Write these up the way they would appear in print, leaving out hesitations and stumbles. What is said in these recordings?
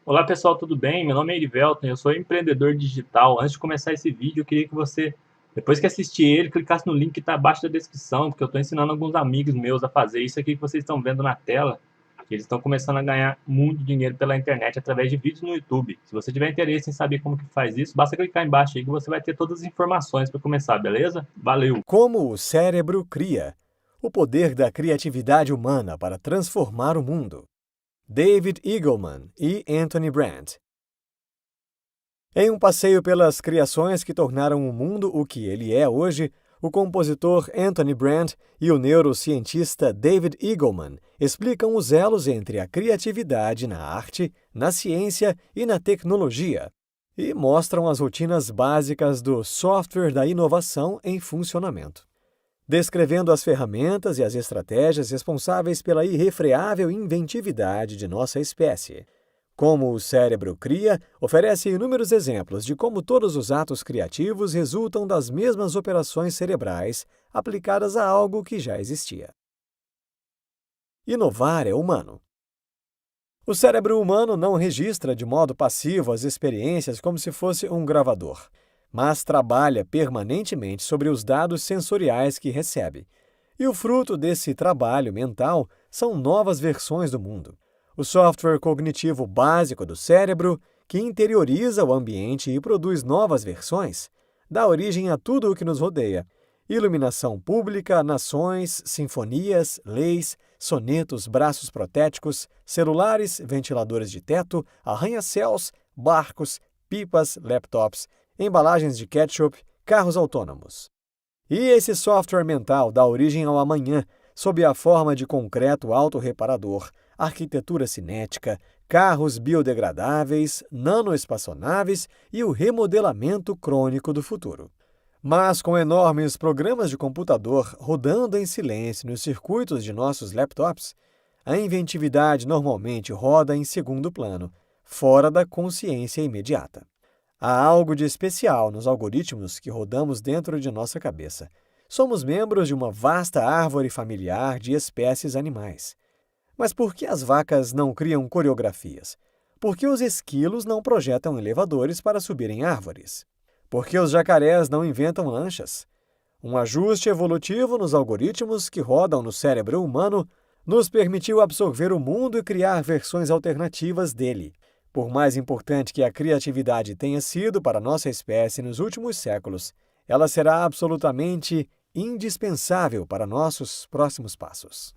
Olá pessoal, tudo bem? Meu nome é Erivelton, eu sou empreendedor digital. Antes de começar esse vídeo, eu queria que você, depois que assistir ele, clicasse no link que está abaixo da descrição, porque eu estou ensinando alguns amigos meus a fazer isso aqui que vocês estão vendo na tela, que eles estão começando a ganhar muito dinheiro pela internet através de vídeos no YouTube. Se você tiver interesse em saber como que faz isso, basta clicar embaixo aí que você vai ter todas as informações para começar, beleza? Valeu! Como o cérebro cria. O poder da criatividade humana para transformar o mundo. David Eagleman e Anthony Brandt. Em um passeio pelas criações que tornaram o mundo o que ele é hoje, o compositor Anthony Brandt e o neurocientista David Eagleman explicam os elos entre a criatividade na arte, na ciência e na tecnologia, e mostram as rotinas básicas do software da inovação em funcionamento, descrevendo as ferramentas e as estratégias responsáveis pela irrefreável inventividade de nossa espécie. Como o cérebro cria, oferece inúmeros exemplos de como todos os atos criativos resultam das mesmas operações cerebrais aplicadas a algo que já existia. Inovar é humano. O cérebro humano não registra de modo passivo as experiências como se fosse um gravador, mas trabalha permanentemente sobre os dados sensoriais que recebe. E o fruto desse trabalho mental são novas versões do mundo. O software cognitivo básico do cérebro, que interioriza o ambiente e produz novas versões, dá origem a tudo o que nos rodeia. Iluminação pública, nações, sinfonias, leis, sonetos, braços protéticos, celulares, ventiladores de teto, arranha-céus, barcos, pipas, laptops, embalagens de ketchup, carros autônomos. E esse software mental dá origem ao amanhã, sob a forma de concreto autorreparador, arquitetura cinética, carros biodegradáveis, nanoespaçonaves e o remodelamento crônico do futuro. Mas com enormes programas de computador rodando em silêncio nos circuitos de nossos laptops, a inventividade normalmente roda em segundo plano, fora da consciência imediata. Há algo de especial nos algoritmos que rodamos dentro de nossa cabeça. Somos membros de uma vasta árvore familiar de espécies animais. Mas por que as vacas não criam coreografias? Por que os esquilos não projetam elevadores para subir em árvores? Por que os jacarés não inventam lanchas? Um ajuste evolutivo nos algoritmos que rodam no cérebro humano nos permitiu absorver o mundo e criar versões alternativas dele. Por mais importante que a criatividade tenha sido para nossa espécie nos últimos séculos, ela será absolutamente indispensável para nossos próximos passos.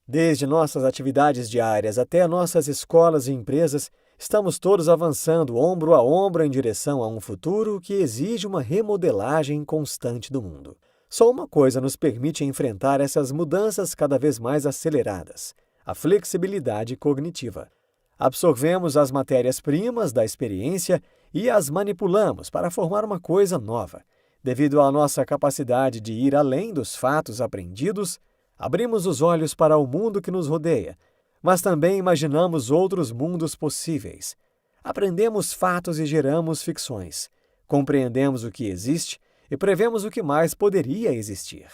Desde nossas atividades diárias até nossas escolas e empresas, estamos todos avançando ombro a ombro em direção a um futuro que exige uma remodelagem constante do mundo. Só uma coisa nos permite enfrentar essas mudanças cada vez mais aceleradas: a flexibilidade cognitiva. Absorvemos as matérias-primas da experiência e as manipulamos para formar uma coisa nova. Devido à nossa capacidade de ir além dos fatos aprendidos, abrimos os olhos para o mundo que nos rodeia, mas também imaginamos outros mundos possíveis. Aprendemos fatos e geramos ficções. Compreendemos o que existe e prevemos o que mais poderia existir.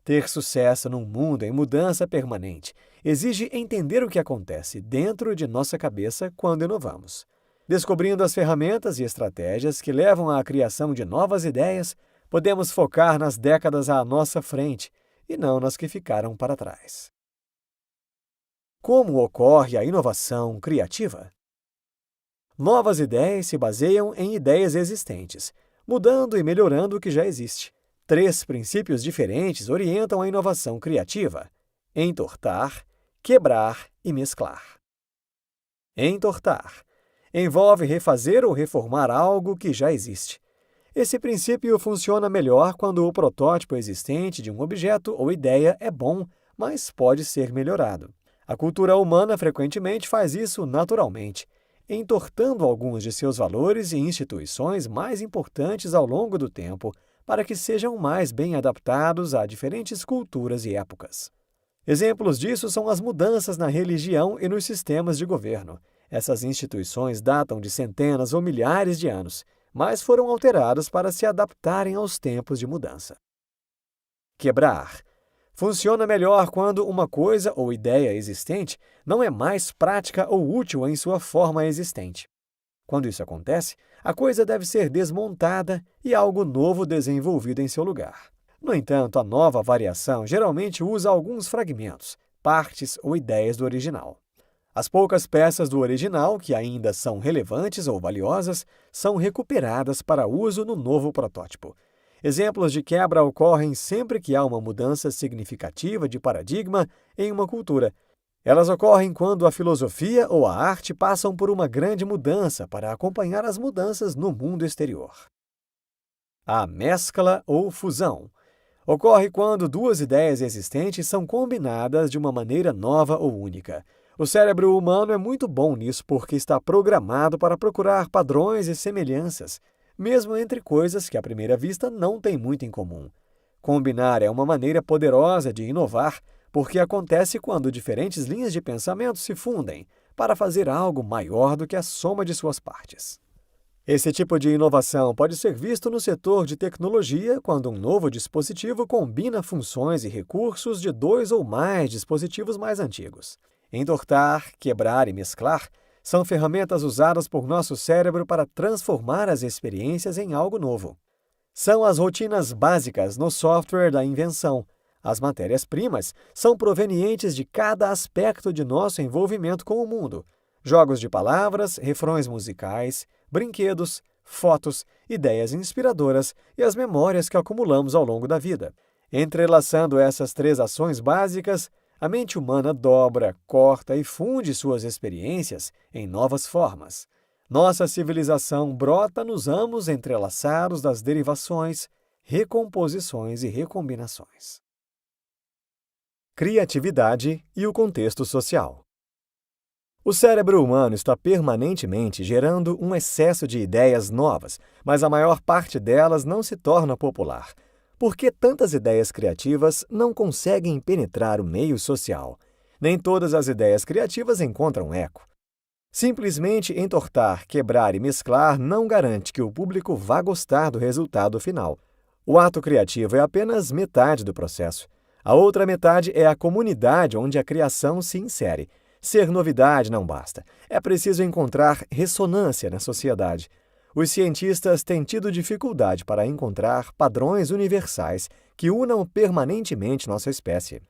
Ter sucesso num mundo em mudança permanente exige entender o que acontece dentro de nossa cabeça quando inovamos. Descobrindo as ferramentas e estratégias que levam à criação de novas ideias, podemos focar nas décadas à nossa frente e não nas que ficaram para trás. Como ocorre a inovação criativa? Novas ideias se baseiam em ideias existentes, mudando e melhorando o que já existe. 3 princípios diferentes orientam a inovação criativa: entortar, quebrar e mesclar. Entortar envolve refazer ou reformar algo que já existe. Esse princípio funciona melhor quando o protótipo existente de um objeto ou ideia é bom, mas pode ser melhorado. A cultura humana frequentemente faz isso naturalmente, entortando alguns de seus valores e instituições mais importantes ao longo do tempo, para que sejam mais bem adaptados a diferentes culturas e épocas. Exemplos disso são as mudanças na religião e nos sistemas de governo. Essas instituições datam de centenas ou milhares de anos, mas foram alteradas para se adaptarem aos tempos de mudança. Quebrar Funciona melhor quando uma coisa ou ideia existente não é mais prática ou útil em sua forma existente. Quando isso acontece, a coisa deve ser desmontada e algo novo desenvolvido em seu lugar. No entanto, a nova variação geralmente usa alguns fragmentos, partes ou ideias do original. As poucas peças do original que ainda são relevantes ou valiosas são recuperadas para uso no novo protótipo. Exemplos de quebra ocorrem sempre que há uma mudança significativa de paradigma em uma cultura. Elas ocorrem quando a filosofia ou a arte passam por uma grande mudança para acompanhar as mudanças no mundo exterior. A mescla ou fusão ocorre quando duas ideias existentes são combinadas de uma maneira nova ou única. O cérebro humano é muito bom nisso porque está programado para procurar padrões e semelhanças, mesmo entre coisas que à primeira vista não têm muito em comum. Combinar é uma maneira poderosa de inovar, porque acontece quando diferentes linhas de pensamento se fundem para fazer algo maior do que a soma de suas partes. Esse tipo de inovação pode ser visto no setor de tecnologia quando um novo dispositivo combina funções e recursos de dois ou mais dispositivos mais antigos. Entortar, quebrar e mesclar são ferramentas usadas por nosso cérebro para transformar as experiências em algo novo. São as rotinas básicas no software da invenção. As matérias-primas são provenientes de cada aspecto de nosso envolvimento com o mundo. Jogos de palavras, refrões musicais, brinquedos, fotos, ideias inspiradoras e as memórias que acumulamos ao longo da vida. Entrelaçando essas três ações básicas, a mente humana dobra, corta e funde suas experiências em novas formas. Nossa civilização brota nos amos entrelaçados das derivações, recomposições e recombinações. Criatividade e o contexto social. O cérebro humano está permanentemente gerando um excesso de ideias novas, mas a maior parte delas não se torna popular. Por que tantas ideias criativas não conseguem penetrar o meio social? Nem todas as ideias criativas encontram eco. Simplesmente entortar, quebrar e mesclar não garante que o público vá gostar do resultado final. O ato criativo é apenas metade do processo. A outra metade é a comunidade onde a criação se insere. Ser novidade não basta. É preciso encontrar ressonância na sociedade. Os cientistas têm tido dificuldade para encontrar padrões universais que unam permanentemente nossa espécie.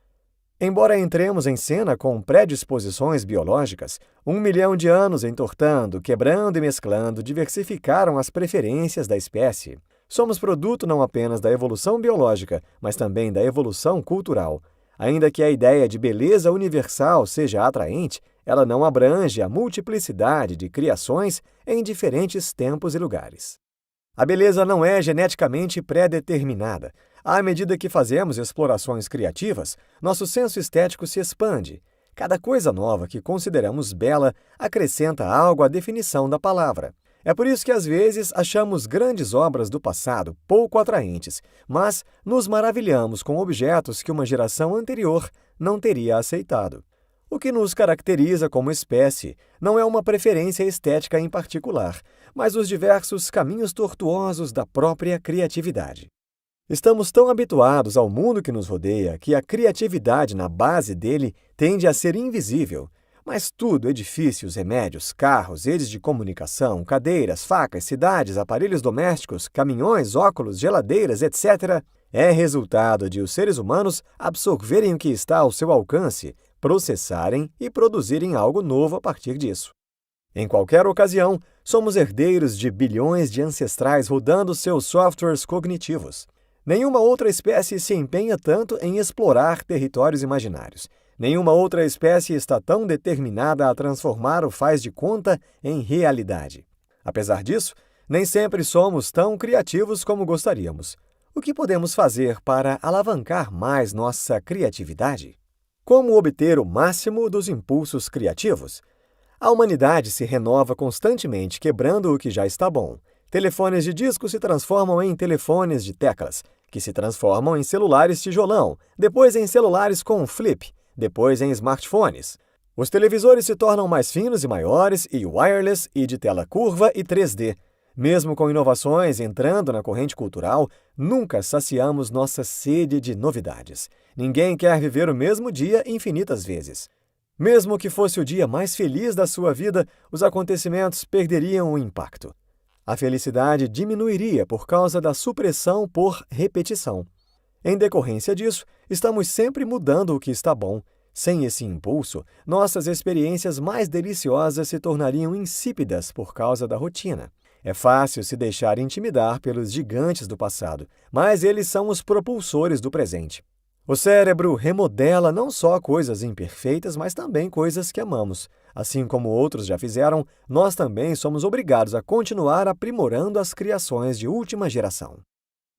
Embora entremos em cena com predisposições biológicas, 1 milhão de anos entortando, quebrando e mesclando diversificaram as preferências da espécie. Somos produto não apenas da evolução biológica, mas também da evolução cultural. Ainda que a ideia de beleza universal seja atraente, ela não abrange a multiplicidade de criações em diferentes tempos e lugares. A beleza não é geneticamente pré-determinada. À medida que fazemos explorações criativas, nosso senso estético se expande. Cada coisa nova que consideramos bela acrescenta algo à definição da palavra. É por isso que às vezes achamos grandes obras do passado pouco atraentes, mas nos maravilhamos com objetos que uma geração anterior não teria aceitado. O que nos caracteriza como espécie não é uma preferência estética em particular, mas os diversos caminhos tortuosos da própria criatividade. Estamos tão habituados ao mundo que nos rodeia que a criatividade na base dele tende a ser invisível. Mas tudo, edifícios, remédios, carros, redes de comunicação, cadeiras, facas, cidades, aparelhos domésticos, caminhões, óculos, geladeiras, etc., é resultado de os seres humanos absorverem o que está ao seu alcance, processarem e produzirem algo novo a partir disso. Em qualquer ocasião, somos herdeiros de bilhões de ancestrais rodando seus softwares cognitivos. Nenhuma outra espécie se empenha tanto em explorar territórios imaginários. Nenhuma outra espécie está tão determinada a transformar o faz de conta em realidade. Apesar disso, nem sempre somos tão criativos como gostaríamos. O que podemos fazer para alavancar mais nossa criatividade? Como obter o máximo dos impulsos criativos? A humanidade se renova constantemente, quebrando o que já está bom. Telefones de disco se transformam em telefones de teclas, que se transformam em celulares tijolão, depois em celulares com flip, depois em smartphones. Os televisores se tornam mais finos e maiores, e wireless, e de tela curva e 3D. Mesmo com inovações entrando na corrente cultural, nunca saciamos nossa sede de novidades. Ninguém quer viver o mesmo dia infinitas vezes. Mesmo que fosse o dia mais feliz da sua vida, os acontecimentos perderiam o impacto. A felicidade diminuiria por causa da supressão por repetição. Em decorrência disso, estamos sempre mudando o que está bom. Sem esse impulso, nossas experiências mais deliciosas se tornariam insípidas por causa da rotina. É fácil se deixar intimidar pelos gigantes do passado, mas eles são os propulsores do presente. O cérebro remodela não só coisas imperfeitas, mas também coisas que amamos. Assim como outros já fizeram, nós também somos obrigados a continuar aprimorando as criações de última geração.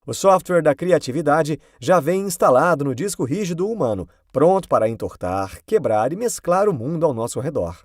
O software da criatividade já vem instalado no disco rígido humano, pronto para entortar, quebrar e mesclar o mundo ao nosso redor.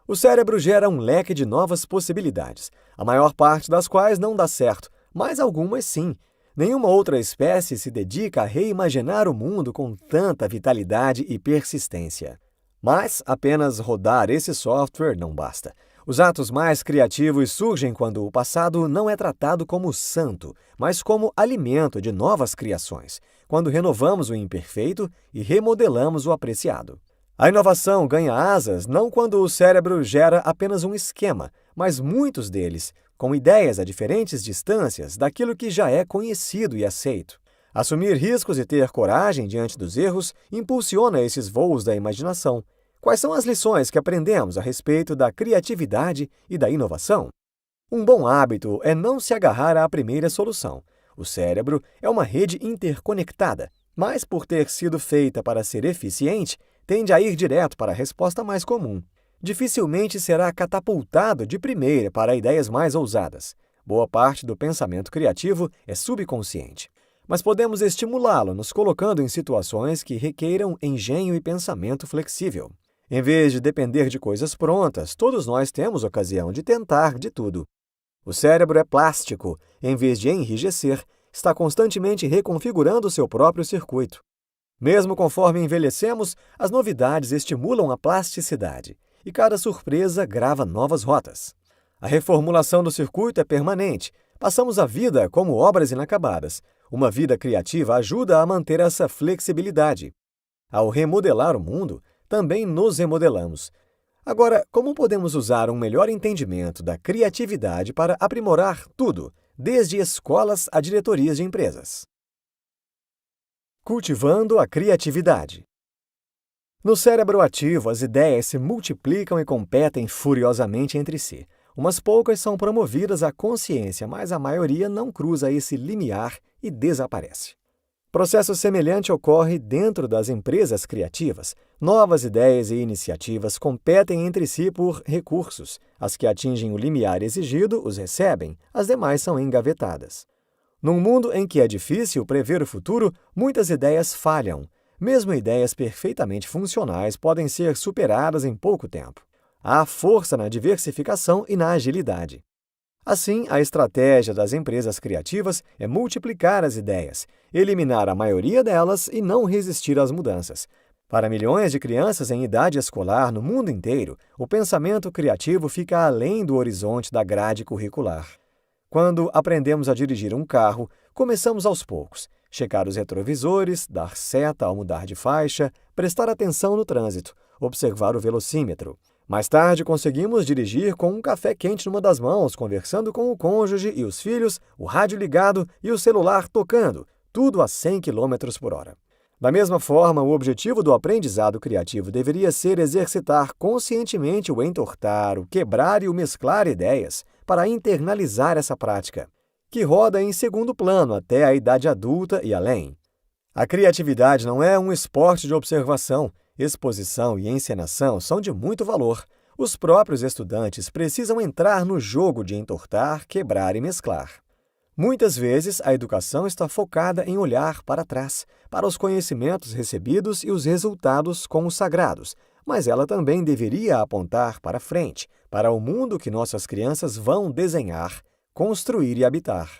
O cérebro gera um leque de novas possibilidades, a maior parte das quais não dá certo, mas algumas sim. Nenhuma outra espécie se dedica a reimaginar o mundo com tanta vitalidade e persistência. Mas apenas rodar esse software não basta. Os atos mais criativos surgem quando o passado não é tratado como santo, mas como alimento de novas criações, quando renovamos o imperfeito e remodelamos o apreciado. A inovação ganha asas não quando o cérebro gera apenas um esquema, mas muitos deles, com ideias a diferentes distâncias daquilo que já é conhecido e aceito. Assumir riscos e ter coragem diante dos erros impulsiona esses voos da imaginação. Quais são as lições que aprendemos a respeito da criatividade e da inovação? Um bom hábito é não se agarrar à primeira solução. O cérebro é uma rede interconectada, mas por ter sido feita para ser eficiente, tende a ir direto para a resposta mais comum. Dificilmente será catapultado de primeira para ideias mais ousadas. Boa parte do pensamento criativo é subconsciente. Mas podemos estimulá-lo nos colocando em situações que requeiram engenho e pensamento flexível. Em vez de depender de coisas prontas, todos nós temos ocasião de tentar de tudo. O cérebro é plástico. Em vez de enrijecer, está constantemente reconfigurando seu próprio circuito. Mesmo conforme envelhecemos, as novidades estimulam a plasticidade, e cada surpresa grava novas rotas. A reformulação do circuito é permanente. Passamos a vida como obras inacabadas. Uma vida criativa ajuda a manter essa flexibilidade. Ao remodelar o mundo, também nos remodelamos. Agora, como podemos usar um melhor entendimento da criatividade para aprimorar tudo, desde escolas a diretorias de empresas? Cultivando a criatividade. No cérebro ativo, as ideias se multiplicam e competem furiosamente entre si. Umas poucas são promovidas à consciência, mas a maioria não cruza esse limiar e desaparece. Processo semelhante ocorre dentro das empresas criativas. Novas ideias e iniciativas competem entre si por recursos. As que atingem o limiar exigido os recebem, as demais são engavetadas. Num mundo em que é difícil prever o futuro, muitas ideias falham. Mesmo ideias perfeitamente funcionais podem ser superadas em pouco tempo. Há força na diversificação e na agilidade. Assim, a estratégia das empresas criativas é multiplicar as ideias, eliminar a maioria delas e não resistir às mudanças. Para milhões de crianças em idade escolar no mundo inteiro, o pensamento criativo fica além do horizonte da grade curricular. Quando aprendemos a dirigir um carro, começamos aos poucos. Checar os retrovisores, dar seta ao mudar de faixa, prestar atenção no trânsito, observar o velocímetro. Mais tarde, conseguimos dirigir com um café quente numa das mãos, conversando com o cônjuge e os filhos, o rádio ligado e o celular tocando, tudo a 100 km por hora. Da mesma forma, o objetivo do aprendizado criativo deveria ser exercitar conscientemente o entortar, o quebrar e o mesclar ideias, para internalizar essa prática, que roda em segundo plano até a idade adulta e além. A criatividade não é um esporte de observação. Exposição e encenação são de muito valor. Os próprios estudantes precisam entrar no jogo de entortar, quebrar e mesclar. Muitas vezes, a educação está focada em olhar para trás, para os conhecimentos recebidos e os resultados consagrados, mas ela também deveria apontar para frente, para o mundo que nossas crianças vão desenhar, construir e habitar.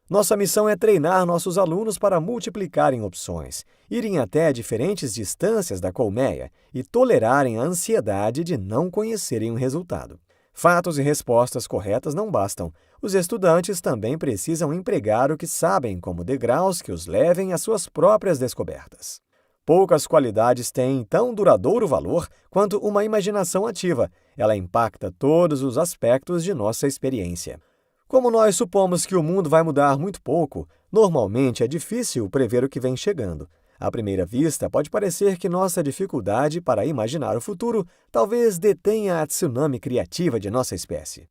Nossa missão é treinar nossos alunos para multiplicarem opções, irem até diferentes distâncias da colmeia e tolerarem a ansiedade de não conhecerem o resultado. Fatos e respostas corretas não bastam. Os estudantes também precisam empregar o que sabem como degraus que os levem às suas próprias descobertas. Poucas qualidades têm tão duradouro valor quanto uma imaginação ativa. Ela impacta todos os aspectos de nossa experiência. Como nós supomos que o mundo vai mudar muito pouco, normalmente é difícil prever o que vem chegando. À primeira vista, pode parecer que nossa dificuldade para imaginar o futuro talvez detenha a tsunami criativa de nossa espécie.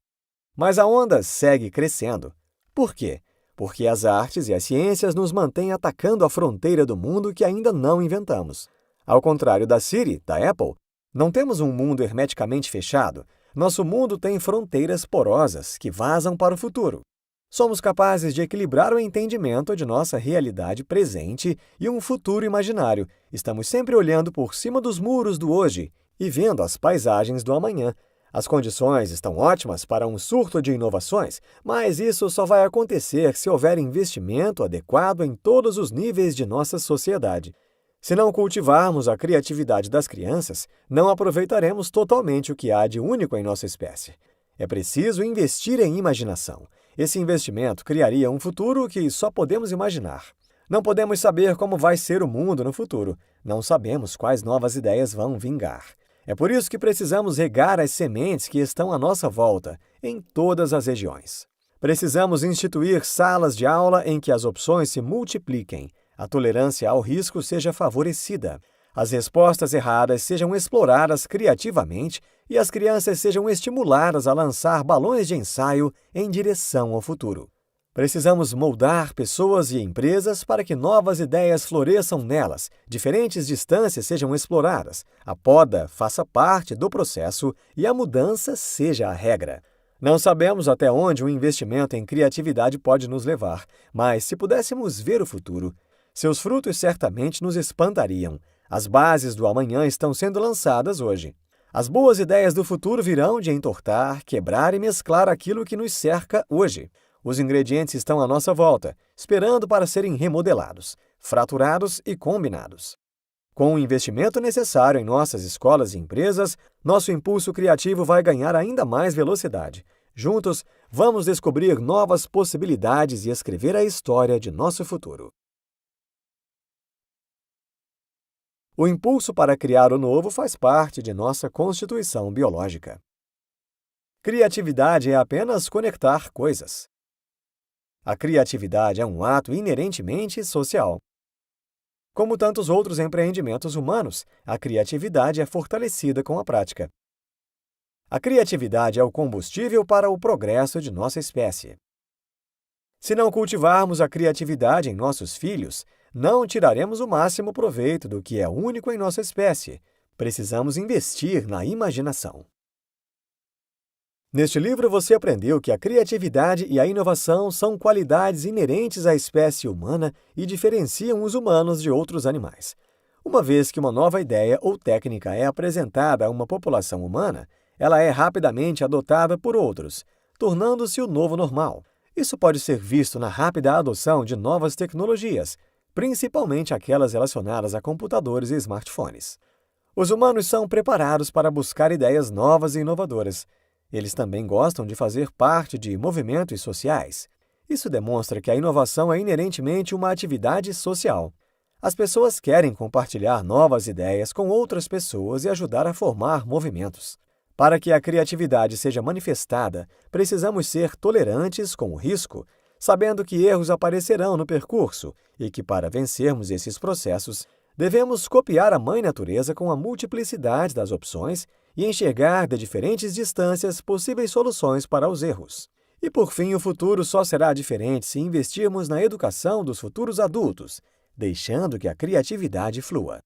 Mas a onda segue crescendo. Por quê? Porque as artes e as ciências nos mantêm atacando a fronteira do mundo que ainda não inventamos. Ao contrário da Siri, da Apple, não temos um mundo hermeticamente fechado. Nosso mundo tem fronteiras porosas que vazam para o futuro. Somos capazes de equilibrar o entendimento de nossa realidade presente e um futuro imaginário. Estamos sempre olhando por cima dos muros do hoje e vendo as paisagens do amanhã. As condições estão ótimas para um surto de inovações, mas isso só vai acontecer se houver investimento adequado em todos os níveis de nossa sociedade. Se não cultivarmos a criatividade das crianças, não aproveitaremos totalmente o que há de único em nossa espécie. É preciso investir em imaginação. Esse investimento criaria um futuro que só podemos imaginar. Não podemos saber como vai ser o mundo no futuro. Não sabemos quais novas ideias vão vingar. É por isso que precisamos regar as sementes que estão à nossa volta, em todas as regiões. Precisamos instituir salas de aula em que as opções se multipliquem, a tolerância ao risco seja favorecida, as respostas erradas sejam exploradas criativamente e as crianças sejam estimuladas a lançar balões de ensaio em direção ao futuro. Precisamos moldar pessoas e empresas para que novas ideias floresçam nelas, diferentes distâncias sejam exploradas, a poda faça parte do processo e a mudança seja a regra. Não sabemos até onde um investimento em criatividade pode nos levar, mas se pudéssemos ver o futuro, seus frutos certamente nos espantariam. As bases do amanhã estão sendo lançadas hoje. As boas ideias do futuro virão de entortar, quebrar e mesclar aquilo que nos cerca hoje. Os ingredientes estão à nossa volta, esperando para serem remodelados, fraturados e combinados. Com o investimento necessário em nossas escolas e empresas, nosso impulso criativo vai ganhar ainda mais velocidade. Juntos, vamos descobrir novas possibilidades e escrever a história de nosso futuro. O impulso para criar o novo faz parte de nossa constituição biológica. Criatividade é apenas conectar coisas. A criatividade é um ato inerentemente social. Como tantos outros empreendimentos humanos, a criatividade é fortalecida com a prática. A criatividade é o combustível para o progresso de nossa espécie. Se não cultivarmos a criatividade em nossos filhos, não tiraremos o máximo proveito do que é único em nossa espécie. Precisamos investir na imaginação. Neste livro, você aprendeu que a criatividade e a inovação são qualidades inerentes à espécie humana e diferenciam os humanos de outros animais. Uma vez que uma nova ideia ou técnica é apresentada a uma população humana, ela é rapidamente adotada por outros, tornando-se o novo normal. Isso pode ser visto na rápida adoção de novas tecnologias, principalmente aquelas relacionadas a computadores e smartphones. Os humanos são preparados para buscar ideias novas e inovadoras. Eles também gostam de fazer parte de movimentos sociais. Isso demonstra que a inovação é inerentemente uma atividade social. As pessoas querem compartilhar novas ideias com outras pessoas e ajudar a formar movimentos. Para que a criatividade seja manifestada, precisamos ser tolerantes com o risco, sabendo que erros aparecerão no percurso e que, para vencermos esses processos, devemos copiar a mãe natureza com a multiplicidade das opções e enxergar de diferentes distâncias possíveis soluções para os erros. E, por fim, o futuro só será diferente se investirmos na educação dos futuros adultos, deixando que a criatividade flua.